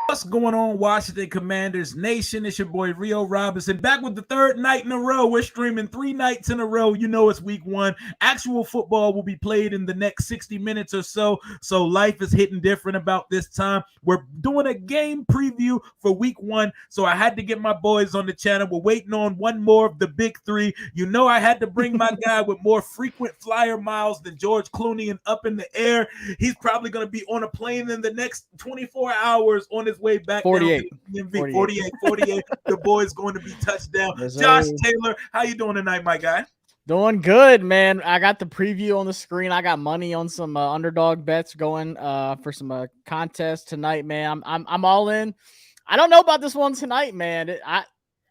What's going on, Washington Commanders Nation? It's your boy Rio Robinson back with the third night in a row. We're streaming 3 nights in a row. You know it's week 1. Actual football will be played in the next 60 minutes or so. So life is hitting different about this time. We're doing a game preview for week 1. So I had to get my boys on the channel. We're waiting on one more of the big 3. You know I had to bring my guy with more frequent flyer miles than George Clooney and up in the air. He's probably going to be on a plane in the next 24 hours on his way back 48. down to the 48. The boy's going to be touchdown. Yes, Josh Taylor, how you doing tonight, my guy? Doing good, man. I got the preview on the screen. I got money on some underdog bets going for some contests tonight, man. I'm all in. I don't know about this one tonight, man.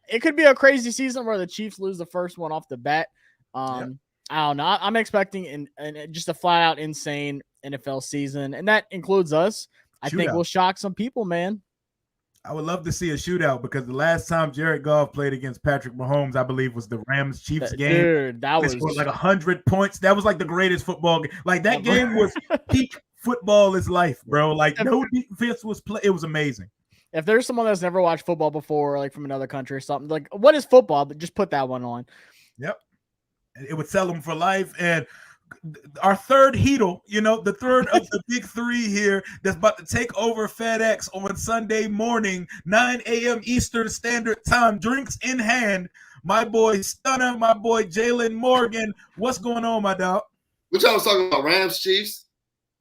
It could be a crazy season where the Chiefs lose the first one off the bat. I don't know. I'm expecting just a flat out insane NFL season, and that includes us. I think we'll shock some people, man. I would love to see a shootout because the last time Jared Goff played against Patrick Mahomes, I believe, was the Rams-Chiefs game. Dude, that was like 100 points. That was like the greatest football game. Like that game was peak football is life, bro. Like no defense was play. It was amazing. If there's someone that's never watched football before, like from another country or something, like what is football? But just put that one on. Yep, it would sell them for life. And our third Heedle, the third of the big 3 here that's about to take over FedEx on Sunday morning, 9 a.m. Eastern Standard Time, drinks in hand. My boy Stunner, my boy JALEN Morgan. What's going on, my dog? What y'all was talking about, Rams Chiefs?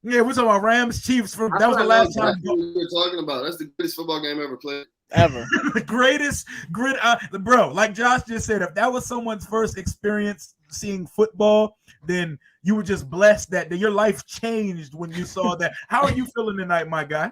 Yeah, we're talking about Rams Chiefs. That was the last time we were talking about. That's the greatest football game ever played. Ever. The greatest bro, like Josh just said, if that was someone's first experience seeing football, then you were just blessed that your life changed when you saw that. How are you feeling tonight, my guy?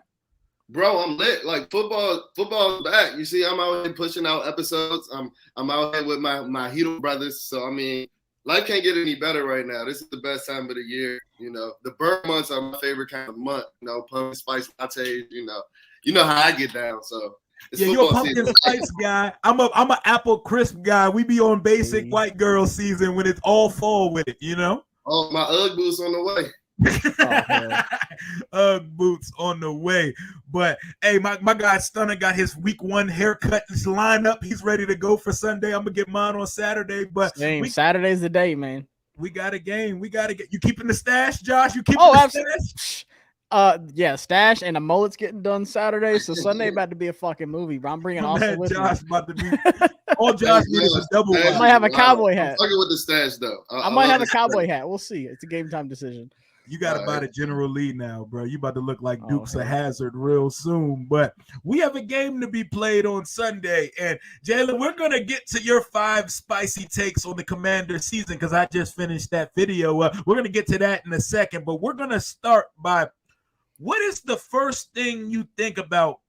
Bro, I'm lit. Like football's back. You see, I'm out here pushing out episodes. I'm out here with my Heedle brothers. So I mean, life can't get any better right now. This is the best time of the year. The bird months are my favorite kind of month. Pumpkin spice lattes. You know how I get down. So. You're a pumpkin spice guy. I'm a apple crisp guy. We be on basic white girl season when it's all fall with it, Oh, my Ugg boots on the way. Ugg boots on the way. But hey, my guy Stunner got his week 1 haircut lined up. He's ready to go for Sunday. I'm gonna get mine on Saturday. But Saturday's the day, man. We got a game. You keeping the stash, Josh? You keeping the stash? Yeah, stash and a mullet's getting done Saturday, so Sunday about to be a fucking movie. Bro, I'm bringing Austin with Josh me. About to be all Josh needs is a double. I might have a cowboy hat. I'm fucking with the stash though. I might have a cowboy hat. We'll see. It's a game time decision. You got to buy the General Lee now, bro. You about to look like Dukes of Hazzard real soon. But we have a game to be played on Sunday. And, JALEN, we're going to get to your 5 spicy takes on the Commander season because I just finished that video. We're going to get to that in a second. But we're going to start by what is the first thing you think about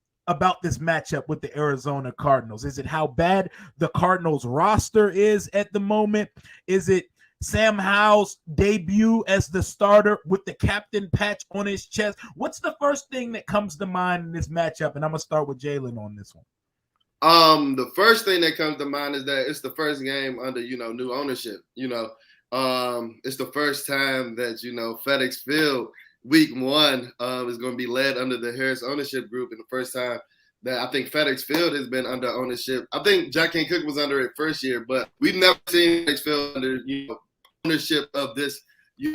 this matchup with the Arizona Cardinals? Is it how bad the Cardinals roster is at the moment? Is it Sam Howell's debut as the starter with the captain patch on his chest? What's the first thing that comes to mind in this matchup? And I'm going to start with JALEN on this one. The first thing that comes to mind is that it's the first game under, new ownership. It's the first time that, FedEx Field week 1 is going to be led under the Harris ownership group, and the first time that I think FedEx Field has been under ownership. I think Jack King Cook was under it first year, but we've never seen FedEx Field under ownership of this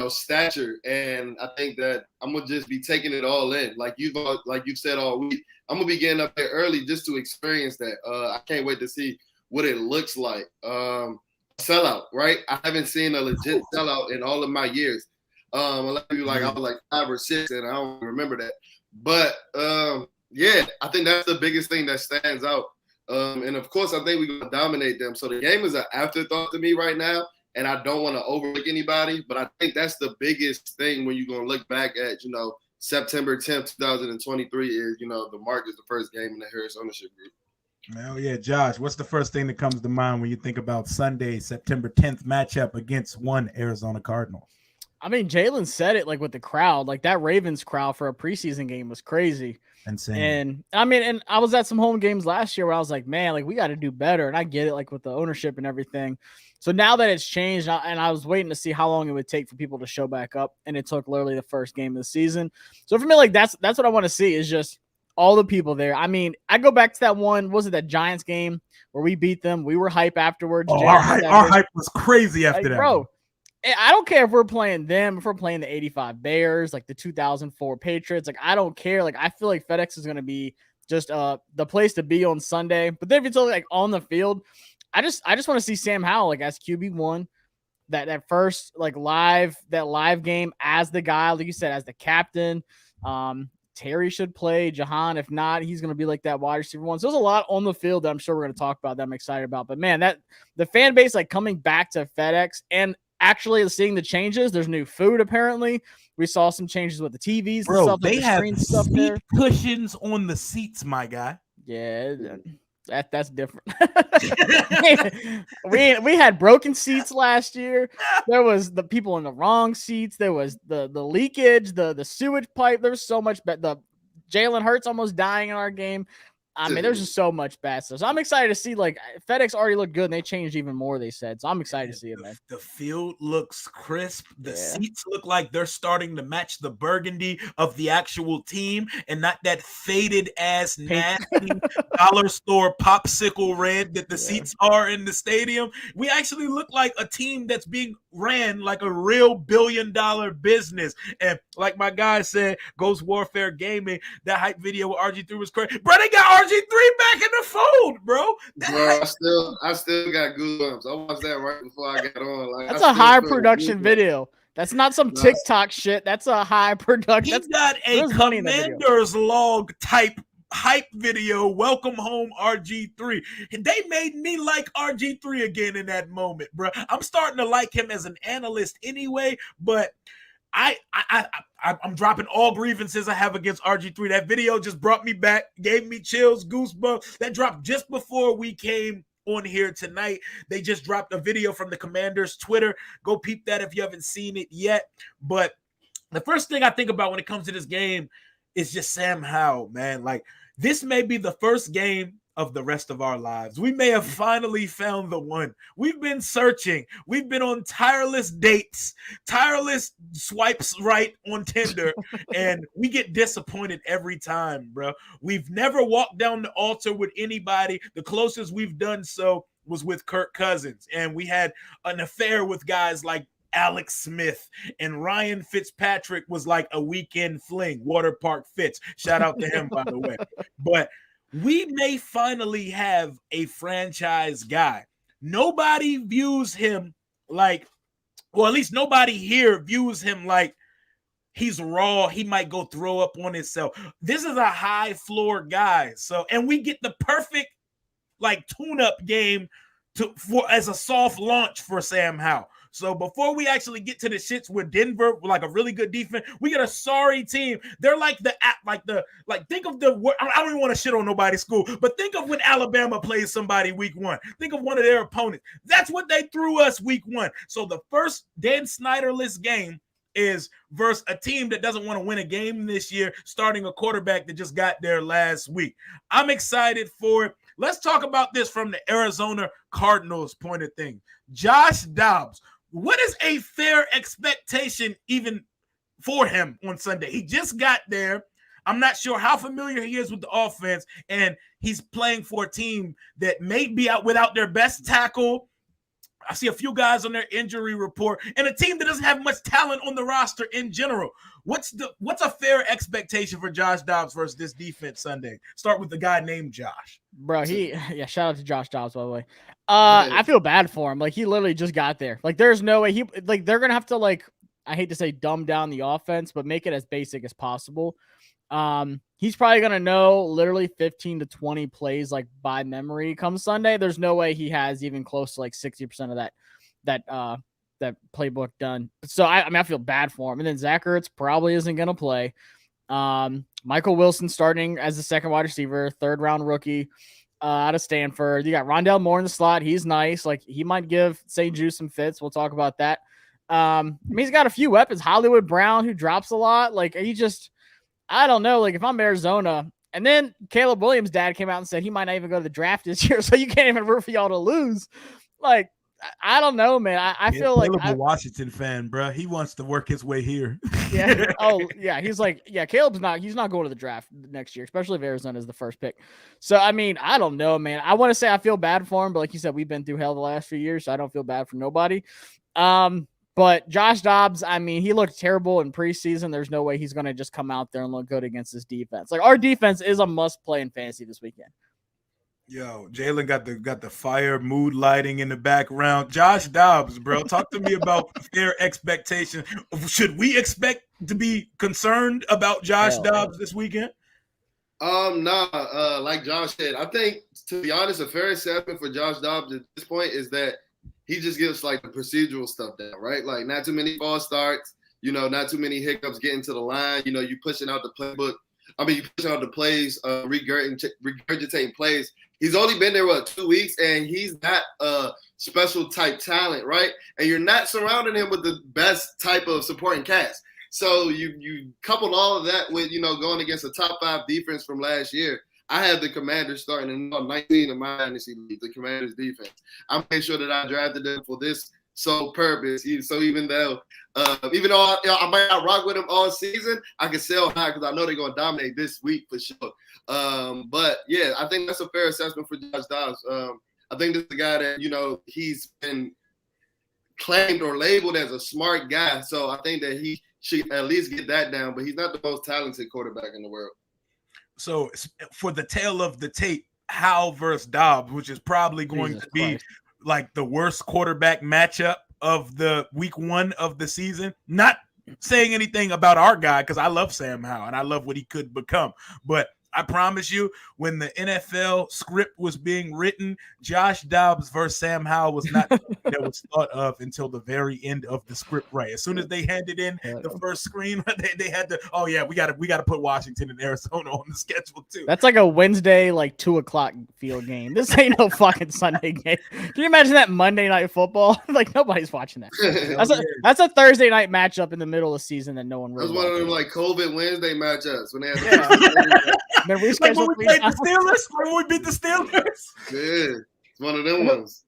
stature. And I think that I'm gonna just be taking it all in, like you've said all week. I'm gonna be getting up there early just to experience that. I can't wait to see what it looks like. Sellout, right? I haven't seen a legit sellout in all of my years. A lot of people I was like 5 or 6, and I don't remember that. But yeah, I think that's the biggest thing that stands out. And of course, I think we're gonna dominate them. So the game is an afterthought to me right now, and I don't want to overlook anybody. But I think that's the biggest thing when you're gonna look back at September 10th, 2023 is the Mark is the first game in the Harris ownership group. Hell yeah, Josh. What's the first thing that comes to mind when you think about Sunday, September 10th matchup against one Arizona Cardinal? I mean, JALEN said it like with the crowd, like that Ravens crowd for a preseason game was crazy. Insane. And I mean, and I was at some home games last year where I was like, man, like we got to do better. And I get it, like with the ownership and everything. So now that it's changed, and I was waiting to see how long it would take for people to show back up, and it took literally the first game of the season. So for me, like that's what I want to see is just all the people there. I mean, I go back to that one. Was it that Giants game where we beat them? We were hype afterwards. Oh, our hype was crazy after that, bro. I don't care if we're playing them, if we're playing the 85 Bears, like the 2004 Patriots. Like, I don't care. Like, I feel like FedEx is going to be just the place to be on Sunday. But then if it's like on the field, I just want to see Sam Howell like as QB1, that first like live game as the guy, like you said, as the captain. Terry should play. Jahan, if not, he's going to be like that wide receiver one. So there's a lot on the field that I'm sure we're going to talk about that I'm excited about. But man, that the fan base like coming back to FedEx and actually seeing the changes. There's new food apparently. We saw some changes with the TVs and stuff. They like have stuff seat there. Cushions on the seats, my guy. Yeah, that's different. we had broken seats last year. There was the people in the wrong seats. There was the leakage, the sewage pipe. There was so much. The Jalen Hurts almost dying in our game. I mean, there's just so much bad stuff. So I'm excited to see, like, FedEx already looked good, and they changed even more, they said. So I'm excited to see it, man. The field looks crisp. The seats look like they're starting to match the burgundy of the actual team and not that faded-ass, nasty dollar store popsicle red that the seats are in the stadium. We actually look like a team that's being ran like a real billion-dollar business. And like my guy said, Ghost Warfare Gaming, that hype video with RG3 was crazy. Bro, they got RG3 back in the fold, bro. Bro, I still got goosebumps. I watched that right before I got on. Like, that's a high production video. That's not some TikTok shit. That's a high production. He got a Commander's log type hype video. Welcome home, RG3. They made me like RG3 again in that moment, bro. I'm starting to like him as an analyst anyway, but I'm dropping all grievances I have against RG3. That video just brought me back, gave me chills, goosebumps. That dropped just before we came on here tonight. They just dropped a video from the Commanders' Twitter. Go peep that if you haven't seen it yet. But the first thing I think about when it comes to this game is just Sam Howell, man. Like, this may be the first game of the rest of our lives. We may have finally found the one. We've been searching. We've been on tireless dates, tireless swipes right on Tinder, and we get disappointed every time, bro. We've never walked down the altar with anybody. The closest we've done so was with Kirk Cousins, and we had an affair with guys like Alex Smith, and Ryan Fitzpatrick was like a weekend fling. Water Park Fitz. Shout out to him, by the way. But we may finally have a franchise guy. Nobody views him like, or at least nobody here views him like he's raw. He might go throw up on himself. This is a high floor guy. So, and we get the perfect like tune-up game as a soft launch for Sam Howell. So before we actually get to the shits with Denver, like a really good defense, we got a sorry team. They're like think of the, I don't even want to shit on nobody's school, but think of when Alabama plays somebody week one. Think of one of their opponents. That's what they threw us week one. So the first Dan Snyderless game is versus a team that doesn't want to win a game this year, starting a quarterback that just got there last week. I'm excited for it. Let's talk about this from the Arizona Cardinals point of thing. Josh Dobbs. What is a fair expectation even for him on Sunday? He just got there. I'm not sure how familiar he is with the offense, and he's playing for a team that may be out without their best tackle. I see a few guys on their injury report, and a team that doesn't have much talent on the roster in general. What's a fair expectation for Josh Dobbs versus this defense Sunday? Start with the guy named Josh. Bro, shout out to Josh Dobbs, by the way. I feel bad for him. Like, he literally just got there. Like, there's no way they're gonna have to, like, I hate to say dumb down the offense, but make it as basic as possible. He's probably gonna know literally 15 to 20 plays like by memory come Sunday. There's no way he has even close to like 60% of that playbook done. So I feel bad for him. And then Zach Ertz probably isn't gonna play. Michael Wilson starting as the second wide receiver, third round rookie out of Stanford. You got Rondale Moore in the slot. He's nice. Like, he might give St. Juice some fits. We'll talk about that. I mean, he's got a few weapons. Hollywood Brown, who drops a lot. Like, I don't know. Like, if I'm Arizona, and then Caleb Williams' dad came out and said he might not even go to the draft this year, so you can't even root for y'all to lose. Like, I don't know, man. I feel like I'm a Washington fan, bro. He wants to work his way here. Yeah. Oh, yeah. He's like, yeah, Caleb's not, he's not going to the draft next year, especially if Arizona is the first pick. So, I mean, I don't know, man. I want to say I feel bad for him, but like you said, we've been through hell the last few years, so I don't feel bad for nobody. But Josh Dobbs, I mean, he looked terrible in preseason. There's no way he's going to just come out there and look good against this defense. Like, our defense is a must play in fantasy this weekend. Yo, Jalen got the fire mood lighting in the background. Josh Dobbs, bro, talk to me about fair expectation. Should we expect to be concerned about Josh Dobbs this weekend? Like Josh said, I think, to be honest, a fair assessment for Josh Dobbs at this point is that he just gets like the procedural stuff down, right? Like not too many false starts, not too many hiccups getting to the line. You pushing out the playbook. I mean, you pushing out the plays, regurgitating plays. He's only been there, 2 weeks, and he's not a special type talent, right? And you're not surrounding him with the best type of supporting cast. So you coupled all of that with, going against a top 5 defense from last year. I had the Commanders starting in 19 of my dynasty league, the Commanders defense. I made sure that I drafted them for this sole purpose. So even though I might not rock with them all season, I can sell high because I know they're going to dominate this week for sure. But yeah, I think that's a fair assessment for Josh Dobbs. I think this is a guy that, he's been claimed or labeled as a smart guy. So I think that he should at least get that down, but he's not the most talented quarterback in the world. So for the tail of the tape, Howell versus Dobbs, which is probably going to be like the worst quarterback matchup of the week 1 of the season. Not saying anything about our guy because I love Sam Howell and I love what he could become. But I promise you, when the NFL script was being written, Josh Dobbs versus Sam Howell was not that was thought of until the very end of the script. Right, as soon as they handed in the first screen, they had to. Oh yeah, we got to put Washington and Arizona on the schedule too. That's like a Wednesday, like 2:00 field game. This ain't no fucking Sunday game. Can you imagine that Monday Night Football? Like nobody's watching that. That's a Thursday night matchup in the middle of the season that no one really. That's one of them like COVID Wednesday matchups when they had. Then we like when we played the Steelers, when we beat the Steelers. Yeah, it's one of them ones.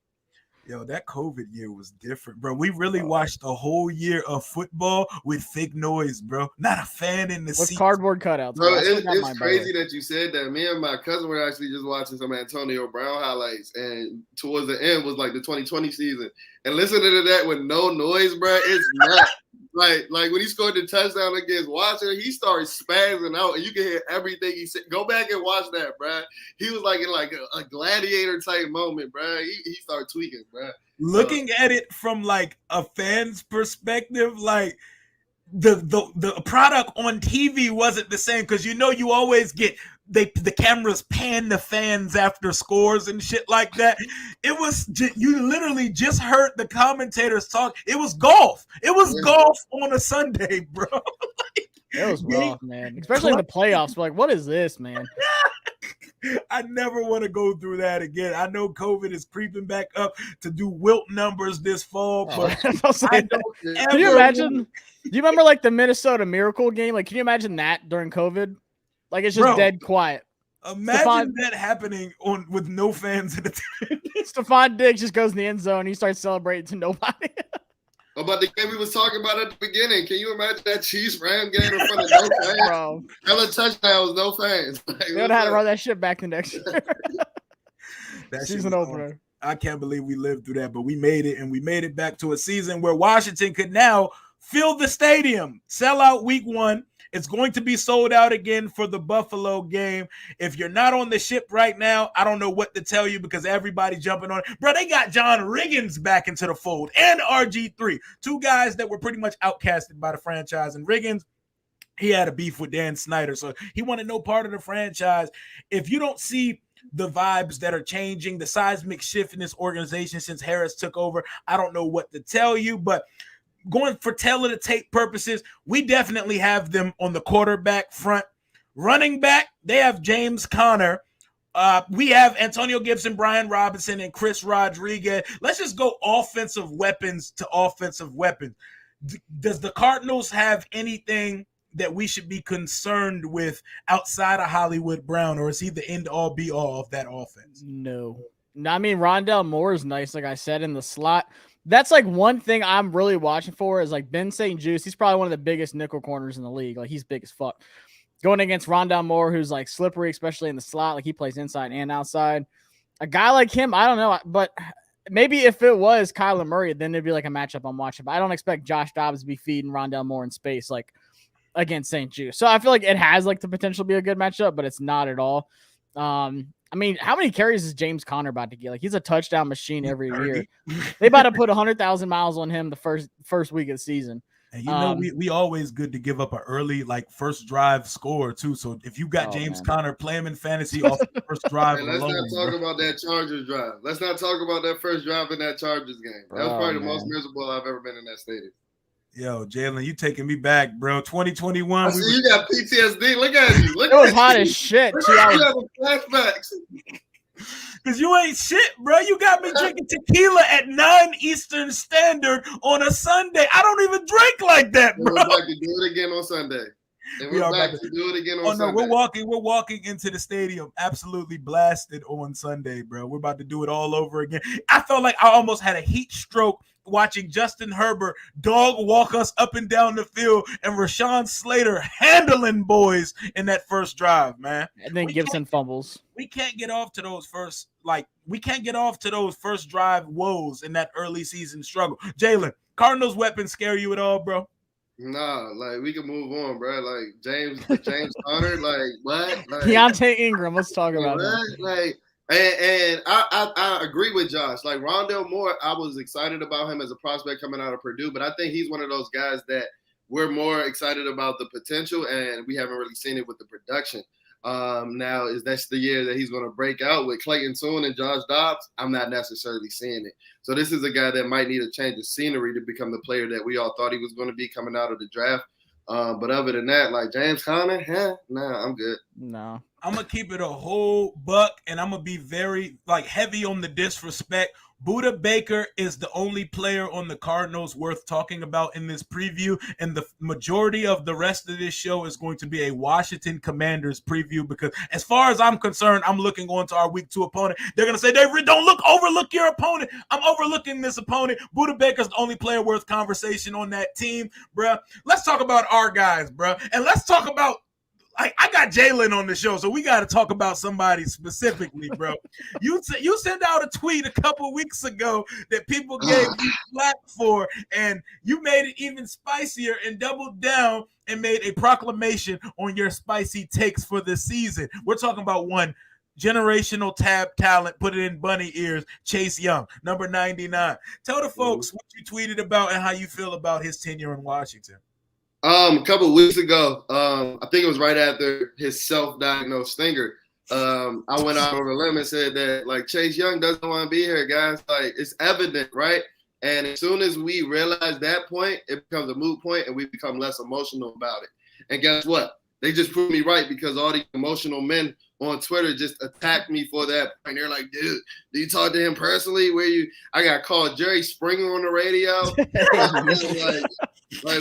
Yo, that COVID year was different, bro. We really watched a whole year of football with fake noise, bro. Not a fan in the seat. Cardboard cutouts. Bro, it's crazy that you said that. Me and my cousin were actually just watching some Antonio Brown highlights, and towards the end was like the 2020 season. And listening to that with no noise, bro, it's not. Like when he scored the touchdown against Washington, he started spazzing out, and you can hear everything he said. Go back and watch that, bro. He was like in like a gladiator type moment, bro. He started tweaking, bro. Looking at it from like a fan's perspective, like the product on TV wasn't the same because you always get the cameras pan the fans after scores and shit like that. It was you literally just heard the commentators talk. It was golf. It was golf on a Sunday, bro. It was rough, man. Especially in the playoffs. We're like, what is this, man? I never want to go through that again. I know COVID is creeping back up to do wilt numbers this fall, but can you imagine? Do you remember like the Minnesota Miracle game? Like, can you imagine that during COVID? Like it's just dead quiet. Imagine that happening with no fans in the Stephon Diggs just goes in the end zone. He starts celebrating to nobody. About the game we was talking about at the beginning. Can you imagine that Chiefs-Rams game in front of no fans? Bro. Hella touchdowns, no fans. Like, they would have had to run that shit back the next year. That season opener. I can't believe we lived through that, but we made it, and we made it back to a season where Washington could now fill the stadium, sell out week 1. It's going to be sold out again for the Buffalo game. If you're not on the ship right now, I don't know what to tell you because everybody's jumping on it. Bro, they got John Riggins back into the fold and RG3, 2 guys that were pretty much outcasted by the franchise. And Riggins, he had a beef with Dan Snyder, so he wanted no part of the franchise. If you don't see the vibes that are changing, the seismic shift in this organization since Harris took over, I don't know what to tell you, but going for tail of the tape purposes, we definitely have them on the quarterback front. Running back, they have James Conner. We have Antonio Gibson, Brian Robinson, and Chris Rodriguez. Let's just go offensive weapons to offensive weapons. Does the Cardinals have anything that we should be concerned with outside of Hollywood Brown, or is he the end-all, be-all of that offense? No. I mean, Rondell Moore is nice, like I said, in the slot. That's like one thing I'm really watching for is like Ben St. Juste. He's probably one of the biggest nickel corners in the league. Like he's big as fuck. Going against Rondell Moore, who's like slippery, especially in the slot. Like he plays inside and outside. A guy like him, I don't know, but maybe if it was Kyler Murray, then it'd be like a matchup I'm watching. But I don't expect Josh Dobbs to be feeding Rondell Moore in space like against St. Juste. So I feel like it has like the potential to be a good matchup, but it's not at all. I mean, how many carries is James Conner about to get? Like he's a touchdown machine every year. They about to put 100,000 miles on him the first week of the season. And you know, we always good to give up an early like first drive score too. So if you got James Conner, play him in fantasy off the first drive. Hey, let's not talk about that Chargers drive. Let's not talk about that first drive in that Chargers game. That was probably the most miserable I've ever been in that stadium. Yo, Jalen, you taking me back, bro. 2021. I see you got PTSD. Look at you. It was hot as shit. You having flashbacks. Because you ain't shit, bro. You got me drinking tequila at 9 Eastern Standard on a Sunday. I don't even drink like that, bro. We're about to do it again on Sunday. And we're back to do it again on Sunday. We're walking into the stadium absolutely blasted on Sunday, bro. We're about to do it all over again. I felt like I almost had a heat stroke watching Justin Herbert dog walk us up and down the field and Rashawn Slater handling boys in that first drive, man. And then Gibson fumbles. We can't get off to those first drive woes in that early season struggle. Jalen, Cardinals weapons scare you at all, bro? Nah, like we can move on, bro. Like James Conner, like what? Like, Keontae Ingram, let's talk about that. Like, and I agree with Josh. Like Rondell Moore, I was excited about him as a prospect coming out of Purdue, but I think he's one of those guys that we're more excited about the potential, and we haven't really seen it with the production. Now that's the year that he's going to break out with Clayton Tune and Josh Dobbs. I'm not necessarily seeing it. So this is a guy that might need a change of scenery to become the player that we all thought he was going to be coming out of the draft. But other than that, like James Conner, nah, I'm good. No. I'm going to keep it a whole buck, and I'm going to be very like heavy on the disrespect. Budda Baker is the only player on the Cardinals worth talking about in this preview, and the majority of the rest of this show is going to be a Washington Commanders preview because as far as I'm concerned, I'm looking on to our week 2 opponent. They're going to say, David, overlook your opponent. I'm overlooking this opponent. Budda Baker's the only player worth conversation on that team, bruh. Let's talk about our guys, bruh, and let's talk about I got Jalen on the show, so we got to talk about somebody specifically, bro. You sent out a tweet a couple weeks ago that people gave you flack for, and you made it even spicier and doubled down and made a proclamation on your spicy takes for the season. We're talking about one generational talent, put it in bunny ears, Chase Young, number 99. Tell the folks what you tweeted about and how you feel about his tenure in Washington. A couple of weeks ago, I think it was right after his self-diagnosed stinger. I went out on a limb and said that like Chase Young doesn't want to be here, guys. Like it's evident, right? And as soon as we realize that point, it becomes a moot point, and we become less emotional about it. And guess what? They just proved me right because all the emotional men on Twitter just attacked me for that point. They're like, dude, do you talk to him personally? I got called Jerry Springer on the radio. Like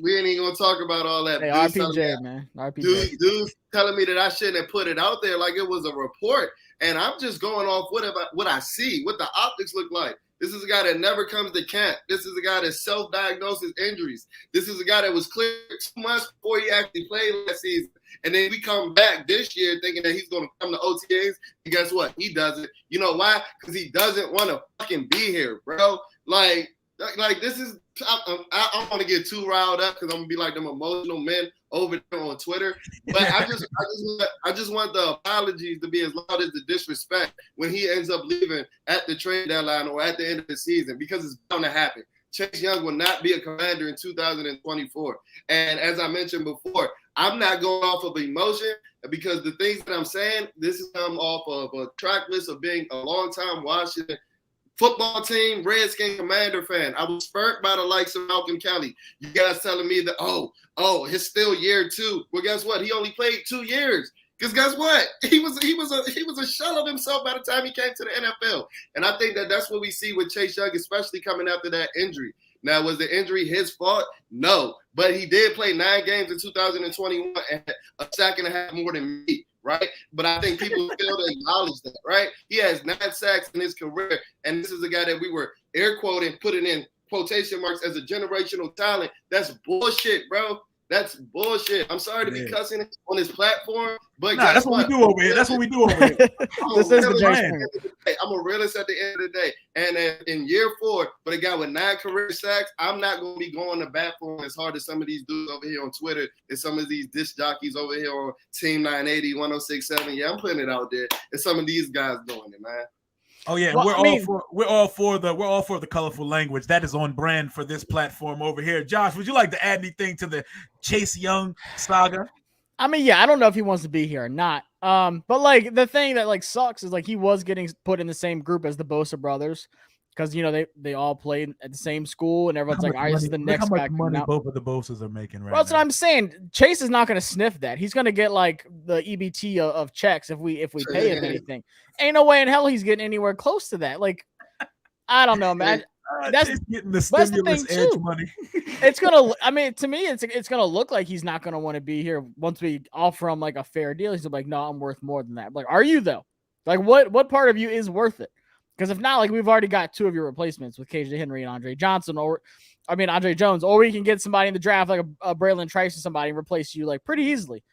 we ain't even gonna talk about all that. Hey, RPJ, man. RPJ. Dude telling me that I shouldn't have put it out there like it was a report. And I'm just going off what I see, what the optics look like. This is a guy that never comes to camp. This is a guy that self-diagnosed his injuries. This is a guy that was cleared 2 months before he actually played last season. And then we come back this year thinking that he's going to come to OTAs. And guess what? He doesn't. You know why? Because he doesn't want to fucking be here, bro. Like this is – I don't want to get too riled up because I'm going to be like them emotional men over there on Twitter. But I just want the apologies to be as loud as the disrespect when he ends up leaving at the trade deadline or at the end of the season because it's bound to happen. Chase Young will not be a Commander in 2024. And as I mentioned before, I'm not going off of emotion because the things that I'm saying, this is come off of a track list of being a longtime Washington football team, Redskin Commander fan. I was spurred by the likes of Malcolm Kelly. You guys telling me that, it's still year 2. Well, guess what? He only played 2 years. Because guess what? He was a shell of himself by the time he came to the NFL. And I think that's what we see with Chase Young, especially coming after that injury. Now, was the injury his fault? No. But he did play 9 games in 2021 and a sack and a half more than me. right? But I think people fail to acknowledge that, right? He has 9 sacks in his career, and this is a guy that we were air quoting, putting in quotation marks as a generational talent. That's bullshit, bro. That's bullshit. I'm sorry to be cussing on his platform, but that's what we do over here. That's what we do over here. This is the Jay. I'm a realist at the end of the day. And in year 4, for a guy with 9 career sacks, I'm not going to be going to bat for him as hard as some of these dudes over here on Twitter and some of these disc jockeys over here on Team 980, 1067. Yeah, I'm putting it out there. And some of these guys doing it, man. Oh yeah, well, we're all for the colorful language. That is on brand for this platform over here. Josh, would you like to add anything to the Chase Young saga? I mean, yeah, I don't know if he wants to be here or not. But like the thing that like sucks is like he was getting put in the same group as the Bosa brothers because they all played at the same school and everyone's like, all right, this is the next guy. How much money both of the Bosas are making right now. That's what I'm saying. Chase is not going to sniff that. He's going to get like the EBT of checks if we pay him anything. Ain't no way in hell he's getting anywhere close to that. Like, I don't know, man. That's getting the stimulus edge money. It's gonna. I mean, to me, it's gonna look like he's not gonna want to be here once we offer him like a fair deal. He's like, no, I'm worth more than that. Like, are you though? Like, what part of you is worth it? Because if not, like we've already got 2 of your replacements with KJ Henry and Andre Jones, or we can get somebody in the draft like a Braylon Trice or somebody and replace you like pretty easily.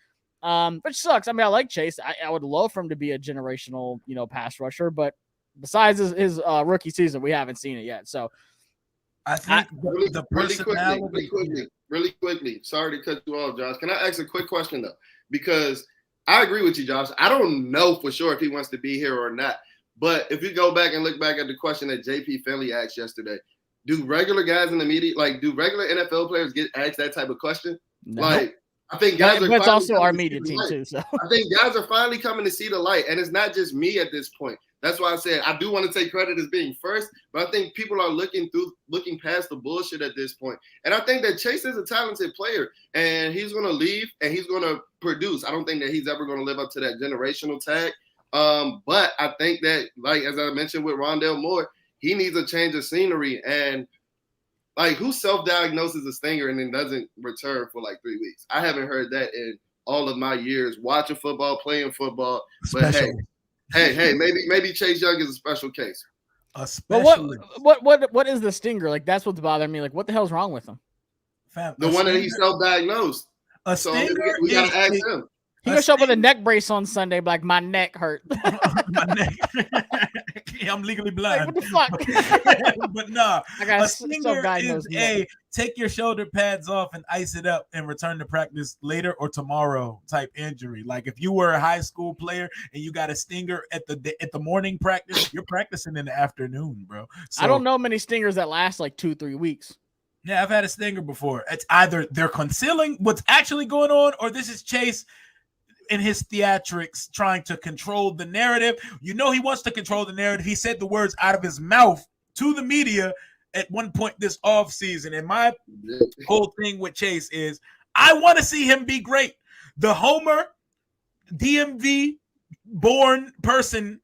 Which sucks. I mean, I like Chase. I would love for him to be a generational, pass rusher, but besides his rookie season, we haven't seen it yet. So I think the personality. Really quickly. Sorry to cut you off, Josh. Can I ask a quick question though? Because I agree with you, Josh. I don't know for sure if he wants to be here or not. But if you go back and look back at the question that JP Finley asked yesterday, do regular guys in the media, like do regular NFL players get asked that type of question? No. Like, I think guys are. That's also our media team too. So I think guys are finally coming to see the light, and it's not just me at this point. That's why I said I do want to take credit as being first, but I think people are looking past the bullshit at this point. And I think that Chase is a talented player, and he's going to leave and he's going to produce. I don't think that he's ever going to live up to that generational tag. But I think that, like as I mentioned with Rondale Moore, he needs a change of scenery. And like, who self-diagnoses a stinger and then doesn't return for like 3 weeks? I haven't heard that in all of my years watching football, playing football. But hey, maybe Chase Young is a special case. But what is the stinger? Like, that's what's bothering me. Like, what the hell's wrong with him? The one that he self-diagnosed. A stinger. We gotta ask him. He gonna show up with a neck brace on Sunday, like my neck hurt. My neck. I'm legally blind. Like, what the fuck? But nah, I got a stinger is take your shoulder pads off and ice it up and return to practice later or tomorrow type injury. Like if you were a high school player and you got a stinger at the morning practice, you're practicing in the afternoon, bro. So, I don't know many stingers that last like 2-3 weeks. Yeah, I've had a stinger before. It's either they're concealing what's actually going on, or this is Chase in his theatrics trying to control the narrative. He wants to control the narrative. He said the words out of his mouth to the media at one point this offseason. And my whole thing with Chase is I want to see him be great. The Homer DMV born person,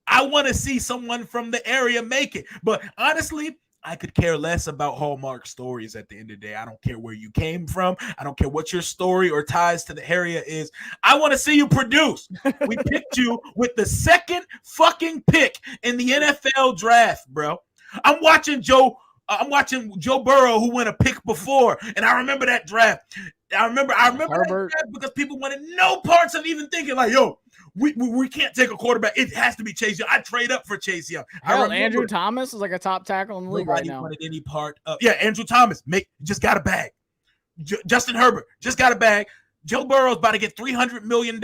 I want to see someone from the area make it. But honestly, I could care less about Hallmark stories at the end of the day. I don't care where you came from. I don't care what your story or ties to the area is. I want to see you produce. We picked you with the second fucking pick in the NFL draft, bro. I'm watching Joe Burrow, who went a pick before, and I remember that draft. I remember that draft because people wanted no parts of even thinking like, yo, we can't take a quarterback. It has to be Chase Young. I trade up for Chase Young. Andrew Thomas is like a top tackle in the league right now. Wanted any part of Andrew Thomas just got a bag. Justin Herbert just got a bag. Joe Burrow's about to get $300 million.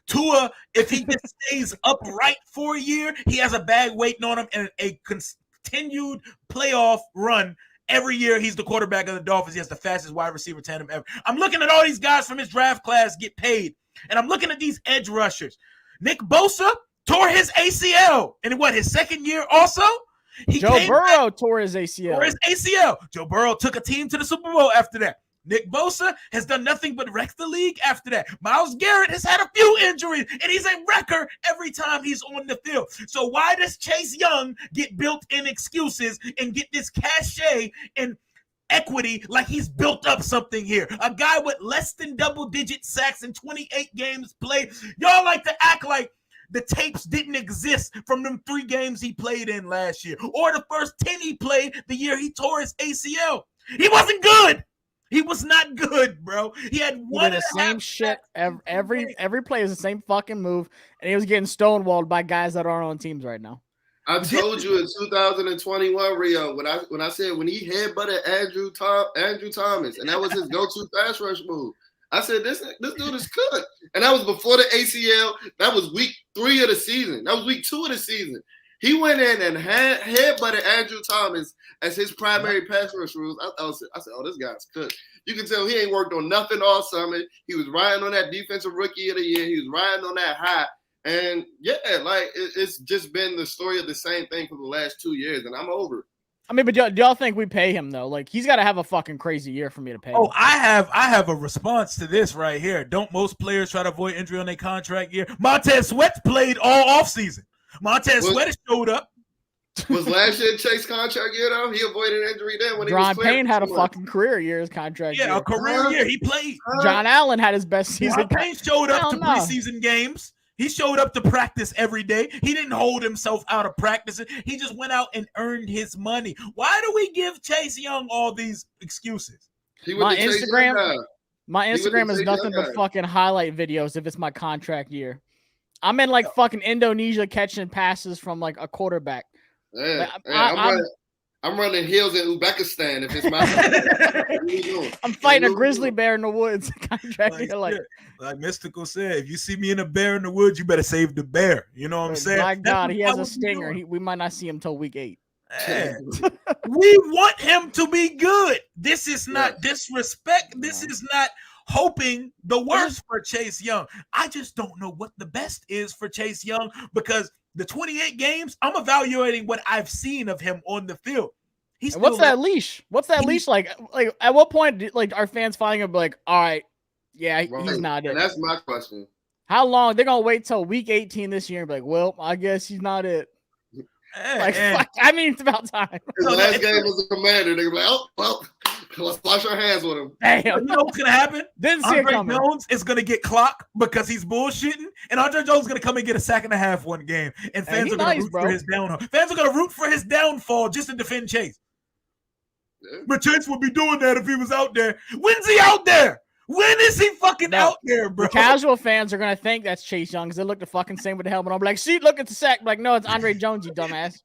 Tua, if he just stays upright for a year, he has a bag waiting on him and a continued playoff run. Every year, he's the quarterback of the Dolphins. He has the fastest wide receiver tandem ever. I'm looking at all these guys from his draft class get paid, and I'm looking at these edge rushers. Nick Bosa tore his ACL in his second year also? Joe Burrow tore his ACL. Joe Burrow took a team to the Super Bowl after that. Nick Bosa has done nothing but wreck the league after that. Myles Garrett has had a few injuries, and he's a wrecker every time he's on the field. So why does Chase Young get built-in excuses and get this cachet and equity like he's built up something here. A guy with less than double-digit sacks in 28 games played. Y'all like to act like the tapes didn't exist from them 3 games he played in last year or the first 10 he played the year he tore his ACL. He wasn't good. He was not good, bro. He had one the same shit every play is the same fucking move, and he was getting stonewalled by guys that aren't on teams right now. I told you in 2021, Rio, when I said when he headbutted Andrew Thomas, and that was his go-to pass rush move. I said this dude is cooked, and that was before the ACL. That was week 3 of the season. That was week 2 of the season. He went in and headbutted Andrew Thomas as his primary pass rush rules. I said, oh, this guy's cooked. You can tell he ain't worked on nothing all summer. He was riding on that defensive rookie of the year. He was riding on that high. And yeah, like it's just been the story of the same thing for the last 2 years, and I'm over it. I mean, but do y'all think we pay him though? Like he's got to have a fucking crazy year for me to pay him. Oh, I have a response to this right here. Don't most players try to avoid injury on their contract year? Montez Sweat played all offseason. Montez Sweat showed up. Was last year Chase contract year though? He avoided injury then when John he was Payne had a fucking career year his contract. Yeah, year. a career year. He played. John Allen had his best season. John Payne showed up to preseason games. He showed up to practice every day. He didn't hold himself out of practicing. He just went out and earned his money. Why do we give Chase Young all these excuses? My Instagram is nothing but fucking highlight videos if it's my contract year. I'm in like fucking Indonesia catching passes from like a quarterback. Yeah, I'm running hills in Uzbekistan if it's my I'm fighting a grizzly bear in the woods. Contract year, like Mystical said, if you see me in a bear in the woods, you better save the bear. You know what I'm saying? My God, he has a stinger. We might not see him till week 8. We want him to be good. This is not disrespect. This is not hoping the worst for Chase Young. I just don't know what the best is for Chase Young because the 28 games, I'm evaluating what I've seen of him on the field. What's that leash? What's that leash like? Like, at what point, are fans finally gonna be like, all right, yeah, he's not it? And that's my question. How long? They're gonna wait till week 18 this year and be like, well, I guess he's not it. Fuck, I mean, it's about time. His last game was a Commander. They're like, oh, well, let's wash our hands with him. Damn. You know what's gonna happen? Didn't see Andre it coming. Jones is gonna get clocked because he's bullshitting, and Andre Jones is gonna come and get a sack and a half one game, and fans are gonna root for his downfall. Fans are gonna root for his downfall just to defend Chase. Yeah. But Chase would be doing that if he was out there. When's he out there? When is he fucking out there, bro? The casual fans are gonna think that's Chase Young because they look the fucking same with the helmet. I'm like, see, look at the sack. I'm like, no, it's Andre Jones, you dumbass.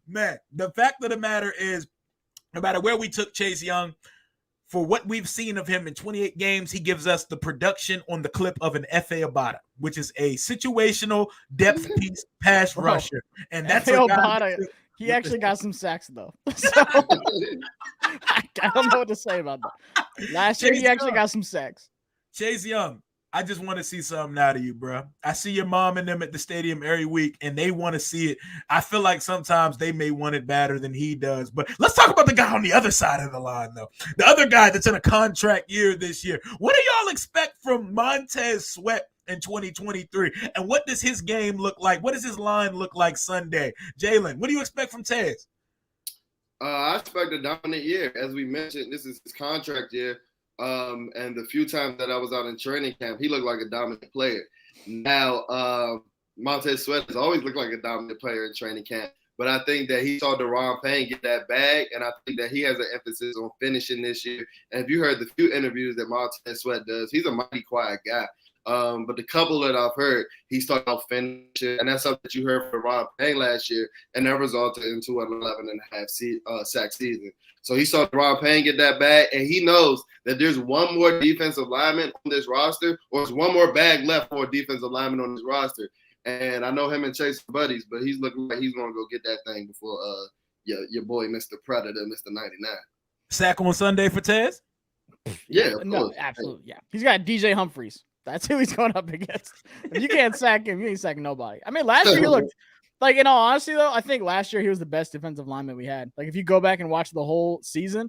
Man, the fact of the matter is, no matter where we took Chase Young, for what we've seen of him in 28 games, he gives us the production on the clip of an F.A. Abada, which is a situational depth piece pass rusher. And that's F.A. Abada. He actually got some sacks, though. So, I don't know what to say about that. Last year, he actually got some sacks. Chase Young, I just want to see something out of you, bro. I see your mom and them at the stadium every week, and they want to see it. I feel like sometimes they may want it better than he does. But let's talk about the guy on the other side of the line, though. The other guy that's in a contract year this year. What do y'all expect from Montez Sweat in 2023? And what does his game look like? What does his line look like Sunday? Jalen, what do you expect from Tez? I expect a dominant year. As we mentioned, this is his contract year. And the few times that I was out in training camp, he looked like a dominant player. Now, Montez Sweat has always looked like a dominant player in training camp. But I think that he saw Deron Payne get that bag, and I think that he has an emphasis on finishing this year. And if you heard the few interviews that Montez Sweat does, he's a mighty quiet guy. But the couple that I've heard, he's talking about finishing, and that's something that you heard from Deron Payne last year, and that resulted into an 11.5 sack season. So he saw Deron Payne get that bag, and he knows that there's one more defensive lineman on this roster, or there's one more bag left for a defensive lineman on this roster. And I know him and Chase are buddies, but he's looking like he's going to go get that thing before your boy, Mr. Predator, Mr. 99. Sack on Sunday for Tez? Yeah, no, absolutely, yeah. He's got DJ Humphries. That's who he's going up against. If you can't sack him, you ain't sacking nobody. I mean, last year he looked like, in all honesty, though, I think last year he was the best defensive lineman we had. Like, if you go back and watch the whole season,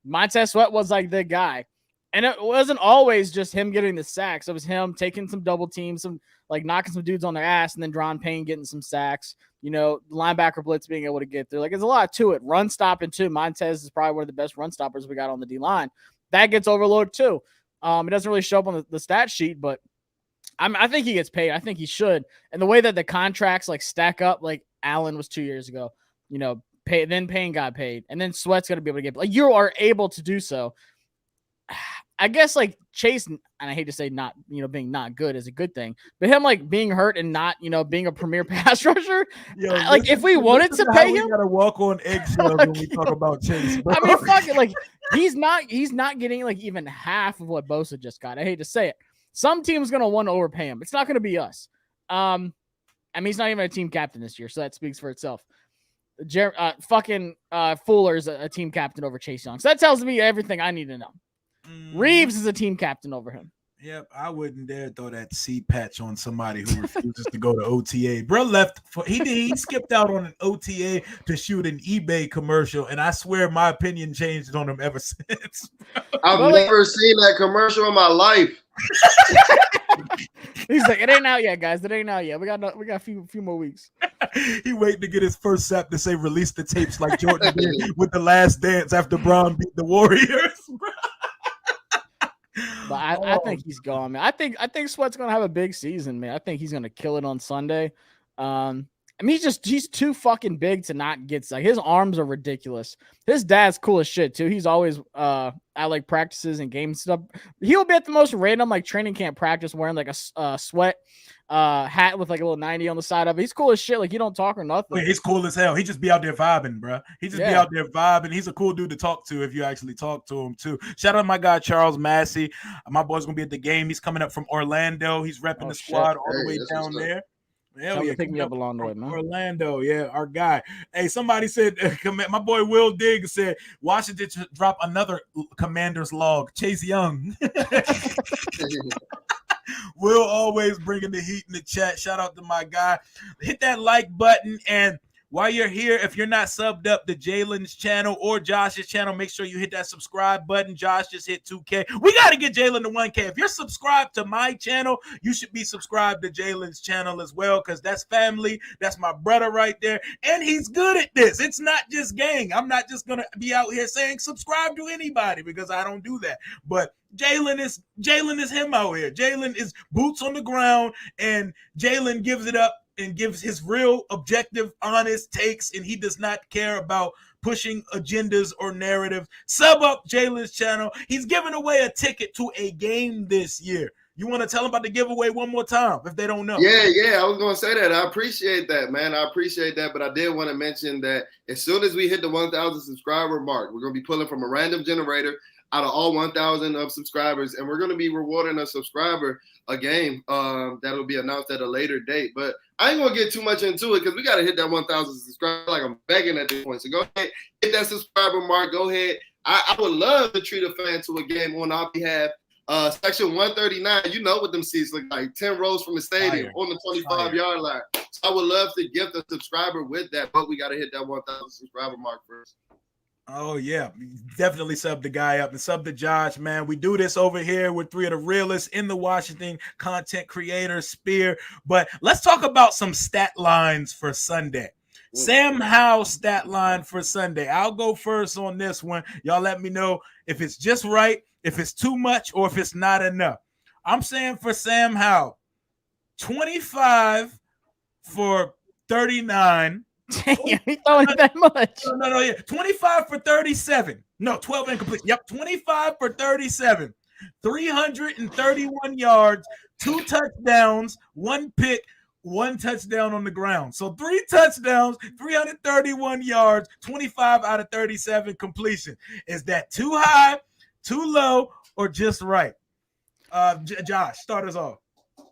Montez Sweat was like the guy. And it wasn't always just him getting the sacks. It was him taking some double teams, some like knocking some dudes on their ass, and then Dron Payne getting some sacks. Linebacker blitz being able to get through. Like, there's a lot to it. Run stopping too. Montez is probably one of the best run stoppers we got on the D line. That gets overlooked too. It doesn't really show up on the stat sheet, but I think he gets paid. I think he should. And the way that the contracts like stack up, like Allen was 2 years ago, then Payne got paid, and then Sweat's going to be able to get, like, you are able to do so. I guess like Chase, and I hate to say not, being not good is a good thing, but him like being hurt and not, being a premier pass rusher. Like, if we wanted to pay him, we gotta walk on eggshells when we talk about Chase, bro. I mean, fuck it. Like, he's not getting like even half of what Bosa just got. I hate to say it. Some team's gonna want to overpay him. It's not gonna be us. I mean, he's not even a team captain this year, so that speaks for itself. Fuller's a team captain over Chase Young, so that tells me everything I need to know. Reeves is a team captain over him. Yep, I wouldn't dare throw that C patch on somebody who refuses to go to OTA. Bro left he skipped out on an OTA to shoot an eBay commercial, and I swear my opinion changed on him ever since. I've never seen that commercial in my life. He's like, it ain't out yet, guys. It ain't out yet. We got a few more weeks. He waiting to get his first sap to say release the tapes like Jordan did with The Last Dance after Bron beat the Warriors. But I think he's gone, man. I think Sweat's gonna have a big season, man. I think he's gonna kill it on Sunday. I mean, he's too fucking big to not get, like, his arms are ridiculous. His dad's cool as shit too. He's always at like practices and game stuff. He'll be at the most random like training camp practice wearing like a Sweat hat with like a little 90 on the side of it. He's cool as shit. Like, he don't talk or nothing. Wait, he's cool as hell. He just be out there vibing, bro. He just be out there vibing. He's a cool dude to talk to if you actually talk to him too. Shout out to my guy Charles Massey. My boy's gonna be at the game. He's coming up from Orlando. He's repping the squad all the way down there. Hell yeah, pick me up along the way, man. Orlando, yeah, our guy. Hey, somebody said, my boy Will Diggs said, Washington should drop another Commander's log. Chase Young. Will always bringing the heat in the chat. Shout out to my guy. Hit that like button, and while you're here, if you're not subbed up to Jalen's channel or Josh's channel, make sure you hit that subscribe button. Josh just hit 2K. We got to get Jalen to 1K. If you're subscribed to my channel, you should be subscribed to Jalen's channel as well, because that's family. That's my brother right there. And he's good at this. It's not just gang. I'm not just going to be out here saying subscribe to anybody, because I don't do that. But Jalen is him out here. Jalen is boots on the ground, and Jalen gives it up and gives his real, objective, honest takes, and he does not care about pushing agendas or narratives. Sub up Jalen's channel. He's giving away a ticket to a game this year. You want to tell them about the giveaway one more time if they don't know? Yeah, I was going to say that. I appreciate that, man. I appreciate that, but I did want to mention that as soon as we hit the 1,000 subscriber mark, we're going to be pulling from a random generator out of all 1,000 of subscribers, and we're going to be rewarding a subscriber a game that'll be announced at a later date. But I ain't going to get too much into it because we got to hit that 1,000 subscribers like I'm begging at this point. So go ahead, hit that subscriber mark. Go ahead. I would love to treat a fan to a game on our behalf. Section 139, you know what them seats look like, 10 rows from the stadium on the 25-yard line. So I would love to gift a subscriber with that, but we got to hit that 1,000 subscriber mark first. Oh, yeah. Definitely sub the guy up and sub to Josh, man. We do this over here with three of the realest in the Washington content creators sphere. But let's talk about some stat lines for Sunday. Sam Howell's stat line for Sunday. I'll go first on this one. Y'all let me know if it's just right, if it's too much, or if it's not enough. I'm saying for Sam Howell, 25 for 39. Damn, he throwing that much. No, yeah. 25 for 37. No, 12 incomplete. Yep, 25 for 37. 331 yards, 2 touchdowns, 1 pick, 1 touchdown on the ground. So 3 touchdowns, 331 yards, 25 out of 37 completion. Is that too high, too low, or just right? Josh, start us off.